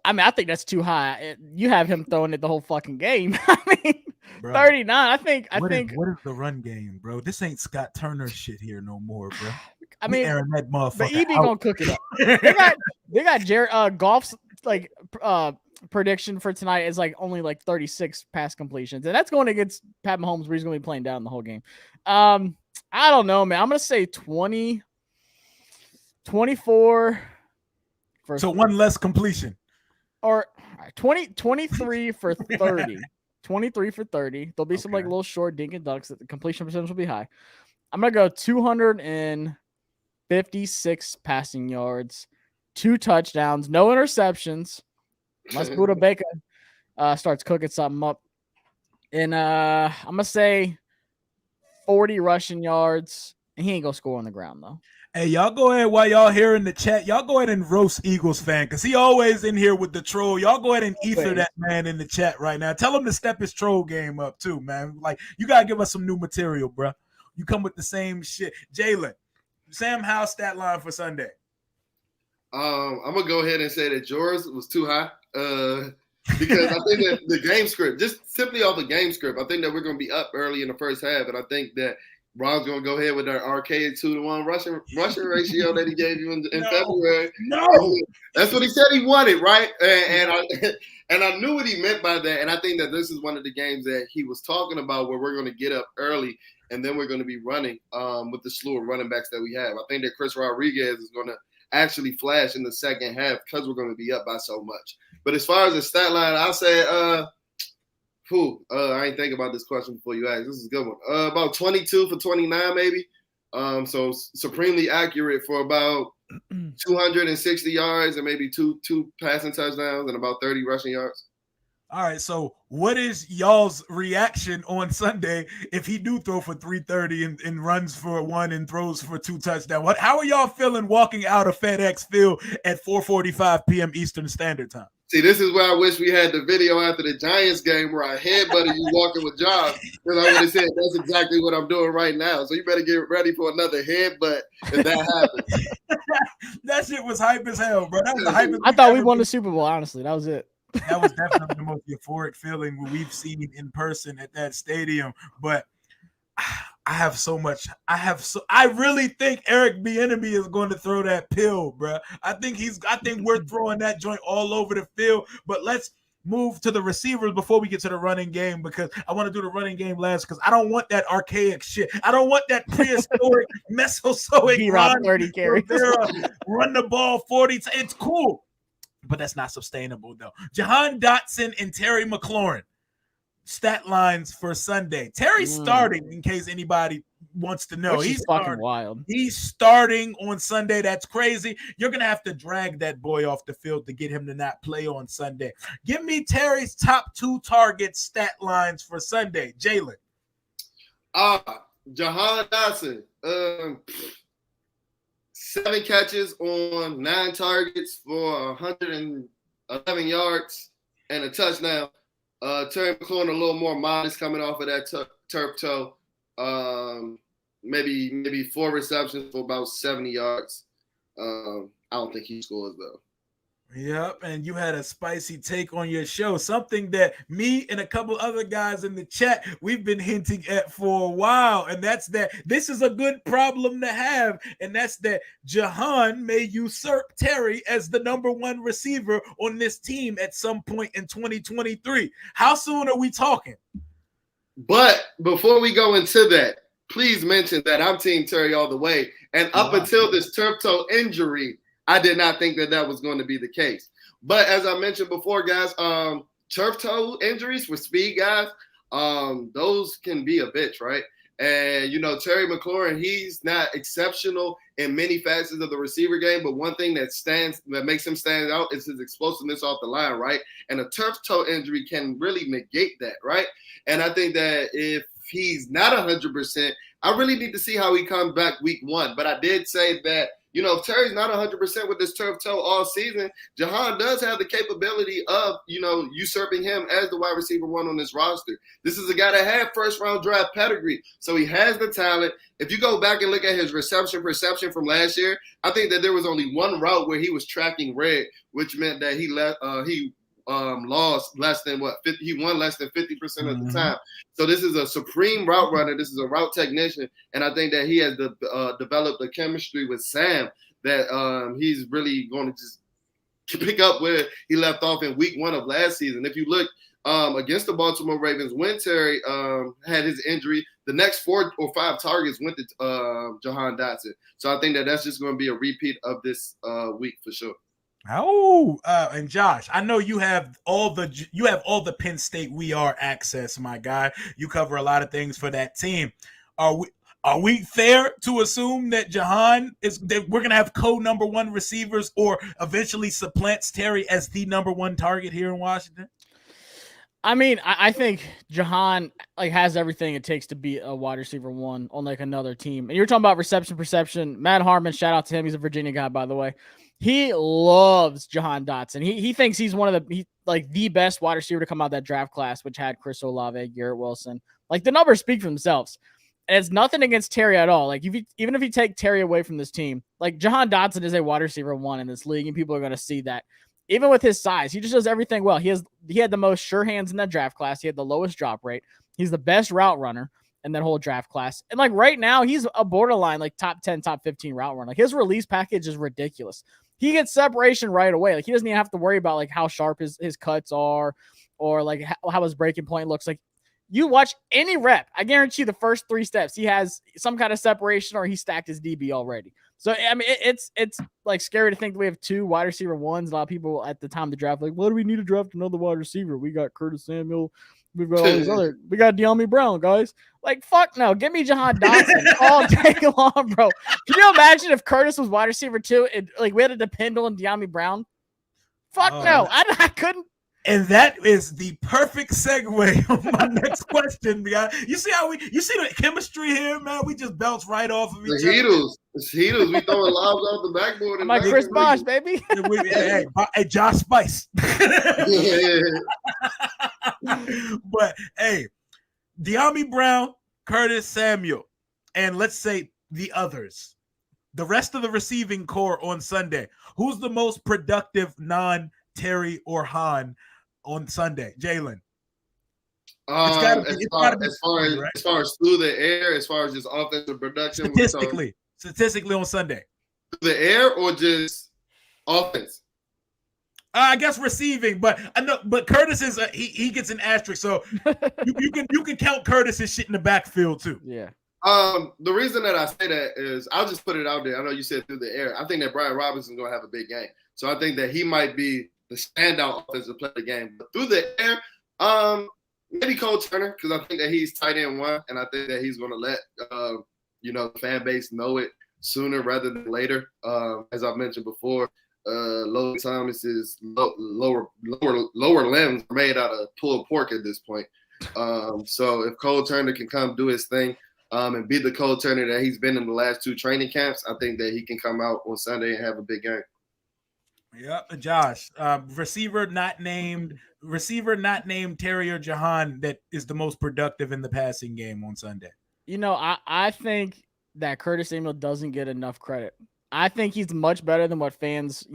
I mean, I think that's too high. You have him throwing it the whole fucking game. I mean, bro, 39. I think. What is the run game, bro? This ain't Scott Turner shit here no more, bro. I mean, Aaron, that motherfucker. But EB gonna cook it up. they got Jared Goff's like prediction for tonight is like only like 36 pass completions, and that's going against Pat Mahomes, where he's gonna be playing down the whole game. I don't know, man. I'm gonna say 20. 24 for So one less completion. or 23 for 30. 23 for 30. There'll be some like little short dink and dunks that the completion percentage will be high. I'm gonna go 256 passing yards, 2 touchdowns, no interceptions, unless Buda Baker starts cooking something up. And I'm gonna say 40 rushing yards. And he ain't gonna score on the ground though. Hey, y'all go ahead while y'all here in the chat. Y'all go ahead and roast Eagles fan because he always in here with the troll. Y'all go ahead and ether that man in the chat right now. Tell him to step his troll game up too, man. Like, you got to give us some new material, bro. You come with the same shit. Jalen, Sam Howell stat line for Sunday. I'm going to go ahead and say that yours was too high because I think that the game script, just simply off the game script, I think that we're going to be up early in the first half, and I think that Ron's going to go ahead with that arcade 2-to-1 rushing ratio that he gave you in February. No. That's what he said he wanted, right? And I knew what he meant by that. And I think that this is one of the games that he was talking about where we're going to get up early and then we're going to be running with the slew of running backs that we have. I think that Chris Rodriguez is going to actually flash in the second half because we're going to be up by so much. But as far as the stat line, I'll say I ain't think about this question before you asked. This is a good one. About 22 for 29, maybe. So supremely accurate for about 260 yards and maybe two passing touchdowns and about 30 rushing yards. All right, so what is y'all's reaction on Sunday if he do throw for 330 and runs for 1 and throws for 2 touchdowns? How are y'all feeling walking out of FedEx Field at 4:45 p.m. Eastern Standard Time? See, this is where I wish we had the video after the Giants game where I headbutted you walking with Josh, because I would have said that's exactly what I'm doing right now. So you better get ready for another headbutt if that happens. That shit was hype as hell, bro. That was the hype. I thought we won the Super Bowl, honestly. That was it. That was definitely the most euphoric feeling we've seen in person at that stadium. But I really think Eric Bieniemy is going to throw that pill, bro. I think we're throwing that joint all over the field. But let's move to the receivers before we get to the running game, because I want to do the running game last, because I don't want that archaic shit. I don't want that prehistoric Mesozoic run 30 carries. Run the ball 40 times. It's cool, but that's not sustainable though. Jahan Dotson and Terry McLaurin. Stat lines for Sunday. Terry's starting, in case anybody wants to know. He's fucking wild. He's starting on Sunday. That's crazy. You're going to have to drag that boy off the field to get him to not play on Sunday. Give me Terry's top 2 target stat lines for Sunday. Jalen. Jahan Dotson. 7 catches on 9 targets for 111 yards and a touchdown. Terry McLaurin a little more modest coming off of that turf toe. Maybe 4 receptions for about 70 yards. I don't think he scores though. Yep, and you had a spicy take on your show, something that me and a couple other guys in the chat, we've been hinting at for a while, and that's that this is a good problem to have, and that's that Jahan may usurp Terry as the number 1 receiver on this team at some point in 2023. How soon are we talking? But before we go into that, please mention that I'm Team Terry all the way, and up until this turf toe injury, I did not think that was going to be the case. But as I mentioned before, guys, turf toe injuries for speed guys, those can be a bitch, right? And, Terry McLaurin, he's not exceptional in many facets of the receiver game, but one thing that makes him stand out is his explosiveness off the line, right? And a turf toe injury can really negate that, right? And I think that if he's not 100%, I really need to see how he comes back week 1. But I did say that, if Terry's not 100% with this turf toe all season, Jahan does have the capability of, usurping him as the wide receiver 1 on this roster. This is a guy that had first-round draft pedigree, so he has the talent. If you go back and look at his reception perception from last year, I think that there was only one route where he was tracking red, which meant that he lost less than 50. He won less than 50% of the time. So this is a supreme route runner. This is a route technician, and I think that he has developed a chemistry with Sam that he's really going to just pick up where he left off in week 1 of last season. If you look against the Baltimore Ravens, when Terry had his injury, the next 4 or 5 targets went to Jahan Dotson. So I think that that's just going to be a repeat of this week for sure. Oh, and Josh, I know you have all the Penn State We Are access, my guy. You cover a lot of things for that team. Are we fair to assume that Jahan that we're gonna have number 1 receivers, or eventually supplants Terry as the number 1 target here in Washington? I mean, I think Jahan has everything it takes to be a wide receiver 1 on another team. And you're talking about reception perception. Matt Harmon, shout out to him. He's a Virginia guy, by the way. He loves Jahan Dotson. He thinks he's one of the best wide receiver to come out of that draft class, which had Chris Olave, Garrett Wilson. The numbers speak for themselves. And it's nothing against Terry at all. Even if you take Terry away from this team, Jahan Dotson is a wide receiver 1 in this league, and people are going to see that. Even with his size, he just does everything well. He had the most sure hands in that draft class. He had the lowest drop rate. He's the best route runner in that whole draft class. And right now, he's a borderline top 10, top 15 route runner. His release package is ridiculous. He gets separation right away. He doesn't even have to worry about how sharp his cuts are, or how his breaking point looks. You watch any rep, I guarantee you the first 3 steps, he has some kind of separation, or he stacked his DB already. So, I mean, it's scary to think that we have 2 wide receiver 1s. A lot of people at the time of the draft, what do we need to draft another wide receiver? We got Curtis Samuel. We've got all these we got De'Ami Brown, guys. Fuck no. Give me Jahan Dotson all day long, bro. Can you imagine if Curtis was wide receiver 2 and we had to depend on De'Ami Brown? Fuck no. I couldn't. And that is the perfect segue on my next question, man. You see the chemistry here, man? We just bounce right off of each other. The Heatles. We throwing lobs off the backboard. I'm like Chris Bosh, baby. Hey, Josh Spice. But hey, De'Ami Brown, Curtis Samuel, and let's say the others, the rest of the receiving core on Sunday. Who's the most productive non-Terry or Han on Sunday? Jalen. As far as through the air, as far as just offensive production, statistically on Sunday, through the air or just offense. I guess receiving, but I know. But Curtis is he gets an asterisk, so you can count Curtis as shit in the backfield too. Yeah. The reason that I say that is I'll just put it out there. I know you said through the air. I think that Brian Robinson's gonna have a big game, so I think that he might be the standout offensive player of the game. But through the air, maybe Cole Turner, because I think that he's tight end 1, and I think that he's gonna let the fan base know it sooner rather than later. As I've mentioned before. Logan Thomas's lower limbs are made out of pulled pork at this point. So if Cole Turner can come do his thing and be the Cole Turner that he's been in the last 2 training camps, I think that he can come out on Sunday and have a big game. Yep, Josh, receiver not named Terry or Jahan that is the most productive in the passing game on Sunday. I think that Samuel doesn't get enough credit. I think he's much better than what fans,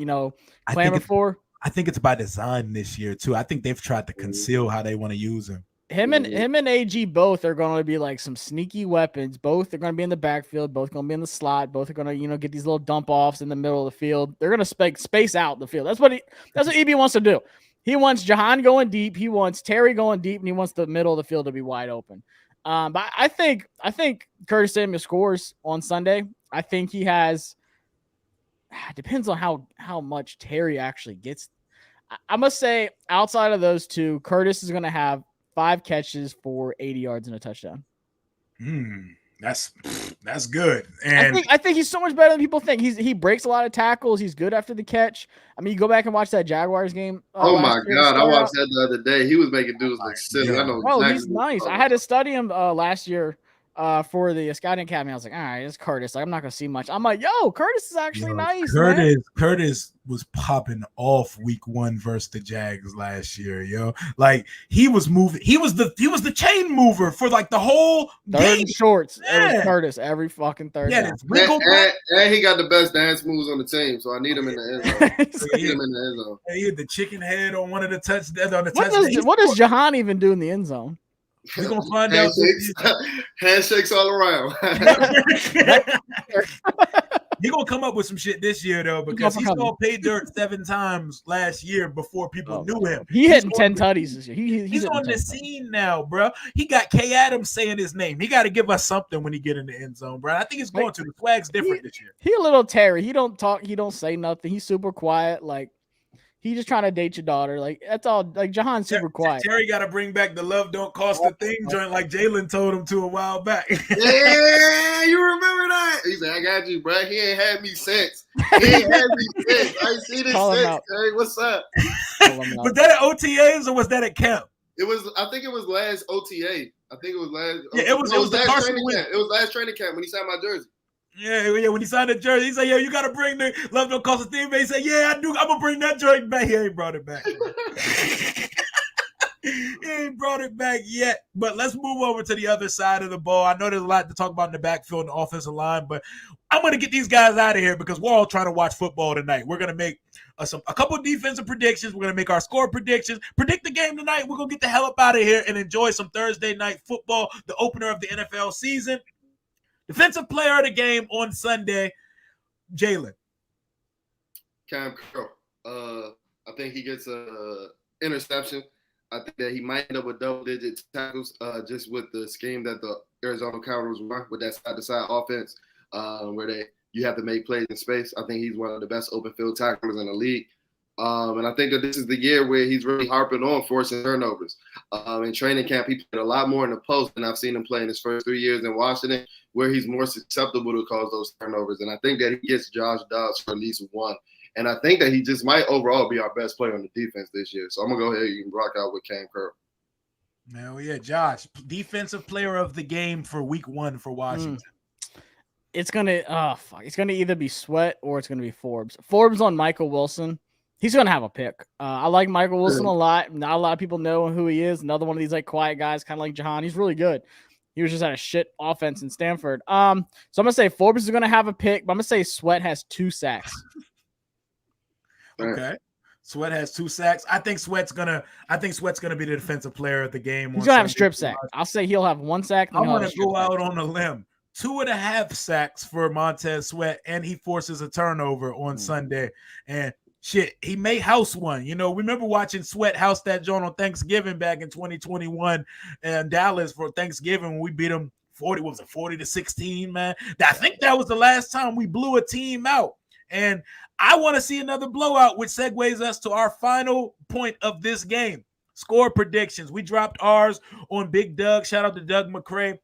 clamor for. I think it's by design this year too. I think they've tried to conceal how they want to use him. Him and AG both are going to be some sneaky weapons. Both are going to be in the backfield. Both going to be in the slot. Both are going to, get these little dump offs in the middle of the field. They're going to space out the field. That's what EB wants to do. He wants Jahan going deep. He wants Terry going deep, and he wants the middle of the field to be wide open. But I think Curtis Samuel scores on Sunday. I think he has. Depends on how much Terry actually gets. I must say, outside of those 2, Curtis is going to have 5 catches for 80 yards and a touchdown. That's good. And I think he's so much better than people think. He breaks a lot of tackles. He's good after the catch. I mean, you go back and watch that Jaguars game. Oh my God, I watched that the other day. He was making dudes look silly. I know. Exactly he's nice. I had to study him last year. For the scouting academy, I was like, all right, it's Curtis. I'm not gonna see much. I'm like, Curtis is actually nice. Curtis was popping off week 1 versus the Jags last year, he was moving. He was the chain mover for the whole third game. Shorts. Yeah. It was Curtis every fucking third. Yeah, and he got the best dance moves on the team, so I need him in the end zone. He had the chicken head on one of the touchdowns. What does Jahan even do in the end zone? We're gonna find out. Handshakes all around. He gonna come up with some shit this year though, because he saw pay dirt 7 times last year before people knew him. He's hitting 10 tutties this year. He's on the scene now, bro. He got K Adams saying his name. He got to give us something when he get in the end zone, bro. I think he's going to. The swag's different this year. He a little Terry. He don't talk. He don't say nothing. He's super quiet. Like, he just trying to date your daughter. Like, that's all. Like, Jahan's super quiet. Terry got to bring back the love don't cost a thing joint like Jalen told him to a while back. Yeah, you remember that? He said, I got you, bro. He ain't had me since. He ain't had me since. I ain't seen this since, Terry. What's up? Was that at OTAs or was that at camp? It was, I think it was last OTA. I think it was last. Yeah, it was last training camp. It was last training camp when he signed my jersey. Yeah, when he signed the jersey, he said, "Yeah, you got to bring the love don't cost a thing." He said, "Yeah, I do. I'm gonna bring that jersey back." He ain't brought it back. He ain't brought it back yet. But let's move over to the other side of the ball. I know there's a lot to talk about in the backfield and the offensive line, but I'm gonna get these guys out of here because we're all trying to watch football tonight. We're gonna make a couple of defensive predictions. We're gonna make our score predictions. Predict the game tonight. We're gonna get the hell up out of here and enjoy some Thursday night football, the opener of the NFL season. Defensive player of the game on Sunday, Jalen. Cam Curl. I think he gets a interception. I think that he might end up with double-digit tackles just with the scheme that the Arizona Cardinals run with that side-to-side offense where you have to make plays in space. I think he's one of the best open field tacklers in the league. And I think that this is the year where he's really harping on forcing turnovers. In training camp, he played a lot more in the post than I've seen him play in his first 3 years in Washington, where he's more susceptible to cause those turnovers. And I think that he gets Josh Dobbs for at least one. And I think that he just might overall be our best player on the defense this year. So I'm going to go ahead and rock out with Cam Curl. Hell yeah, Josh. Defensive player of the game for week 1 for Washington. It's going to either be Sweat or it's going to be Forbes. Forbes on Michael Wilson. He's going to have a pick. I like Michael Wilson a lot. Not a lot of people know who he is. Another one of these like quiet guys, kind of like Jahan. He's really good. He was just at a shit offense in Stanford. So I'm going to say Forbes is going to have a pick, but I'm going to say Sweat has 2 sacks. Okay. Sweat has 2 sacks. I think Sweat's gonna be the defensive player of the game. He's gonna have a strip sack. I'll say he'll have 1 sack. I'm gonna go out on a limb. 2.5 sacks for Montez Sweat, and he forces a turnover on Sunday. And shit, he may house one. You know, remember watching Sweat house that joint on Thanksgiving back in 2021 in Dallas for Thanksgiving when we beat them 40-16, man. I think that was the last time we blew a team out. And I want to see another blowout, which segues us to our final point of this game. Score predictions. We dropped ours on Big Doug. Shout out to Doug McCray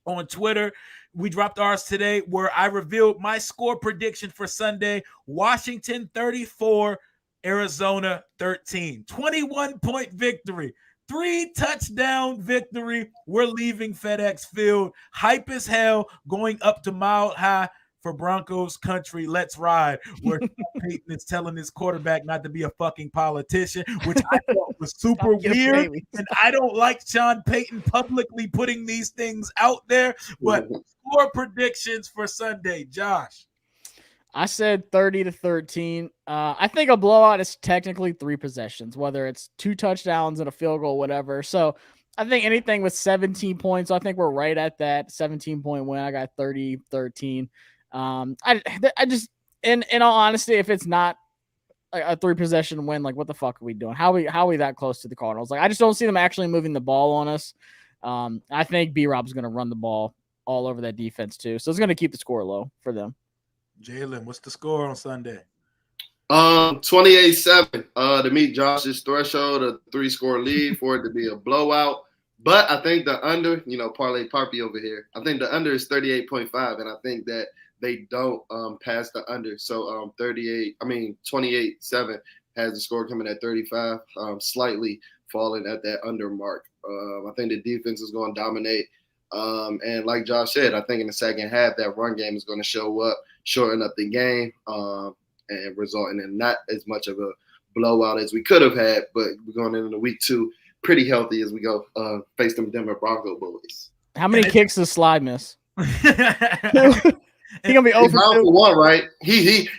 on Twitter. We dropped ours today where I revealed my score prediction for Sunday. Washington 34, Arizona 13. 21-point victory. 3-touchdown victory. We're leaving FedEx Field. Hype as hell, going up to Mile High for Broncos country. Let's ride. Where Peyton is telling his quarterback not to be a fucking politician, which I thought was super weird. And I don't like Sean Payton publicly putting these things out there. But score predictions for Sunday, Josh. I said 30-13. I think a blowout is technically 3 possessions, whether it's 2 touchdowns and a field goal, whatever. So I think anything with 17 points, I think we're right at that 17-point win. I got 30-13. I just, in all honesty, if it's not a 3-possession win, like what the fuck are we doing? How are we that close to the Cardinals? Like I just don't see them actually moving the ball on us. I think B-Rob's going to run the ball all over that defense too, so it's going to keep the score low for them. Jalen, what's the score on Sunday? 28-7 to meet Josh's threshold, a 3-score lead for it to be a blowout. But I think the under, Parlay Parpy over here, I think the under is 38.5, and I think that they don't pass the under. So 28-7 has the score coming at 35, slightly falling at that under mark. I think the defense is going to dominate. And like Josh said, I think in the second half, that run game is going to show up, shorten up the game, and resulting in not as much of a blowout as we could have had. But we're going into week 2 pretty healthy as we go face them Denver Bronco boys. How many kicks does Slide miss? He's gonna be over for 1, right? He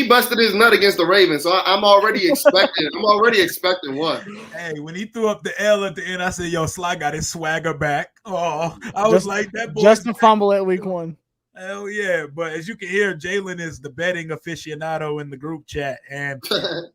busted his nut against the Ravens, so I'm already expecting. I'm already expecting 1. Hey, when he threw up the L at the end, I said, "Yo, Sly got his swagger back." Oh, I was like, "That boy just a fumble at week 1." Hell yeah. But as you can hear, Jalen is the betting aficionado in the group chat. And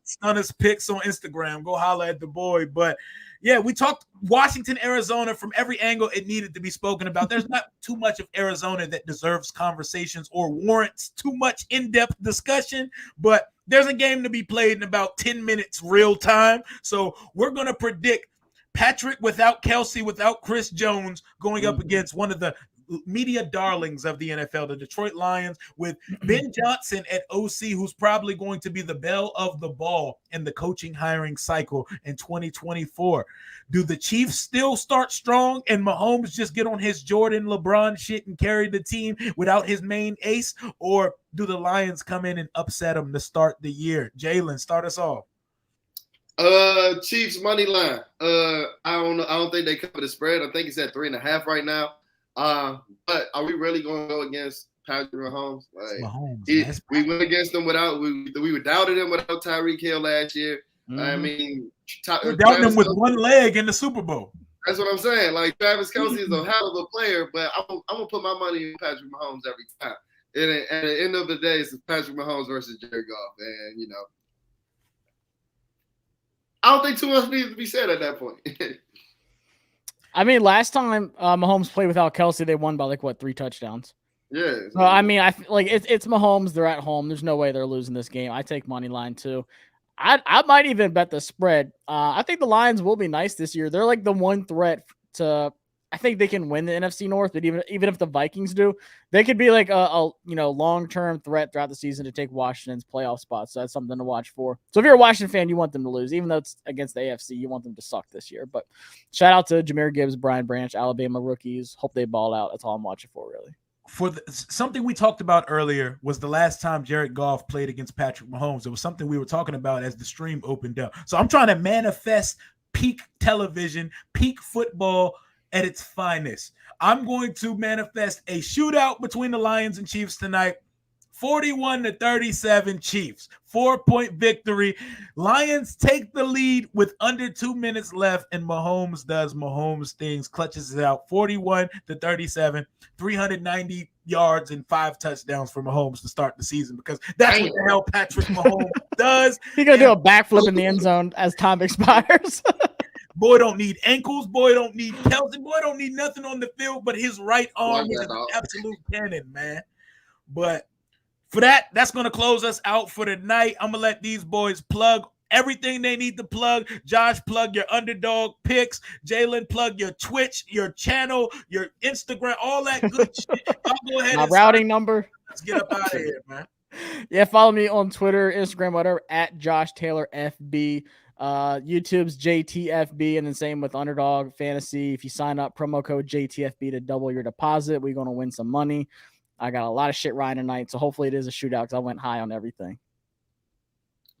Stunners picks on Instagram. Go holler at the boy. But yeah, we talked Washington, Arizona from every angle it needed to be spoken about. There's not too much of Arizona that deserves conversations or warrants too much in-depth discussion, but there's a game to be played in about 10 minutes real time. So we're going to predict Patrick without Kelsey, without Chris Jones, going up against one of the media darlings of the NFL, the Detroit Lions, with Ben Johnson at OC, who's probably going to be the belle of the ball in the coaching hiring cycle in 2024. Do the Chiefs still start strong and Mahomes just get on his Jordan LeBron shit and carry the team without his main ace? Or do the Lions come in and upset them to start the year? Jalen, start us off. Chiefs money line. I don't know. I don't think they cover the spread. I think it's at 3.5 right now. But are we really going to go against Patrick Mahomes? Like, Mahomes, we went against him without we were doubted him without Tyreek Hill last year. I mean, we're doubting him with one leg in the Super Bowl. That's what I'm saying. Like, Travis Kelce is a hell of a player, but I'm gonna put my money in Patrick Mahomes every time. And at the end of the day, it's Patrick Mahomes versus Jared Goff, and you know, I don't think too much needs to be said at that point. I mean, last time Mahomes played without Kelsey, they won by like 3 touchdowns. Yeah. So, I mean, it's Mahomes. They're at home. There's no way they're losing this game. I take money line too. I might even bet the spread. I think the Lions will be nice this year. They're like the one threat to. I think they can win the NFC North, but even if the Vikings do, they could be like a long-term threat throughout the season to take Washington's playoff spots. So that's something to watch for. So if you're a Washington fan, you want them to lose, even though it's against the AFC. You want them to suck this year. But shout out to Jahmyr Gibbs, Brian Branch, Alabama rookies. Hope they ball out. That's all I'm watching for, really. Something we talked about earlier was the last time Jared Goff played against Patrick Mahomes. It was something we were talking about as the stream opened up. So I'm trying to manifest peak television, peak football at its finest. I'm going to manifest a shootout between the Lions and Chiefs tonight. 41-37 Chiefs. 4-point victory. Lions take the lead with under 2 minutes left, and Mahomes does Mahomes things, clutches it out. 41-37, 390 yards and 5 touchdowns for Mahomes to start the season, because that's what the hell Patrick Mahomes does. He's going to do a backflip in the end zone as time expires. Boy don't need ankles. Boy don't need Kelsey. Boy don't need nothing on the field but his right arm is an absolute cannon, man. But for that's going to close us out for tonight. I'm going to let these boys plug everything they need to plug. Josh, plug your underdog picks. Jalen, plug your Twitch, your channel, your Instagram, all that good shit. I'll go ahead. My routing number. Let's get up out of here, man. Yeah, follow me on Twitter, Instagram, whatever, at Josh Taylor FB. YouTube's JTFB, and then same with Underdog Fantasy. If you sign up, promo code JTFB to double your deposit, we're going to win some money. I got a lot of shit riding tonight, so hopefully it is a shootout because I went high on everything.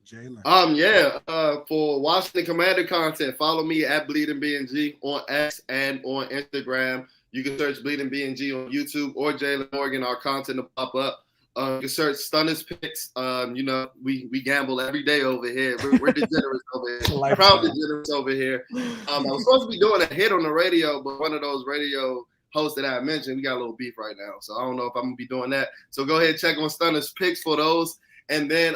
Jalen. For Washington Commander content, follow me at Bleeding BNG on X and on Instagram. You can search Bleeding BNG on YouTube or Jalen Morgan. Our content will pop up. You can search Stunners Picks. We gamble every day over here. We're degenerates over here. Proud degenerates over here. I was supposed to be doing a hit on the radio, but one of those radio hosts that I mentioned, we got a little beef right now. So I don't know if I'm going to be doing that. So go ahead and check on Stunners Picks for those. And then,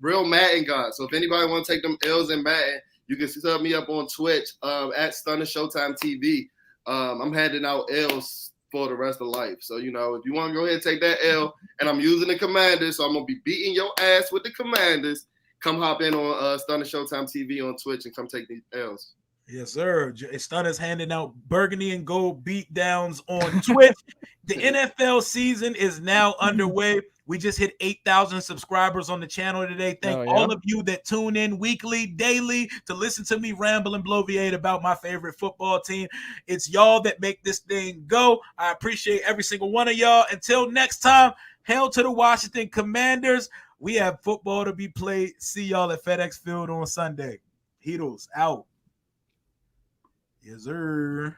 real Madden God. So if anybody want to take them L's in Madden, you can sub me up on Twitch at Stunner Showtime TV. I'm handing out L's for the rest of life. So, if you want to go ahead and take that L, and I'm using the Commanders, so I'm going to be beating your ass with the Commanders, come hop in on Stunner Showtime TV on Twitch and come take these L's. Yes, sir. Stunner's handing out burgundy and gold beatdowns on Twitch. The NFL season is now underway. We just hit 8,000 subscribers on the channel today. Thank all of you that tune in weekly, daily to listen to me ramble and bloviate about my favorite football team. It's y'all that make this thing go. I appreciate every single one of y'all. Until next time, hail to the Washington Commanders. We have football to be played. See y'all at FedEx Field on Sunday. Heatles out. Yes, sir.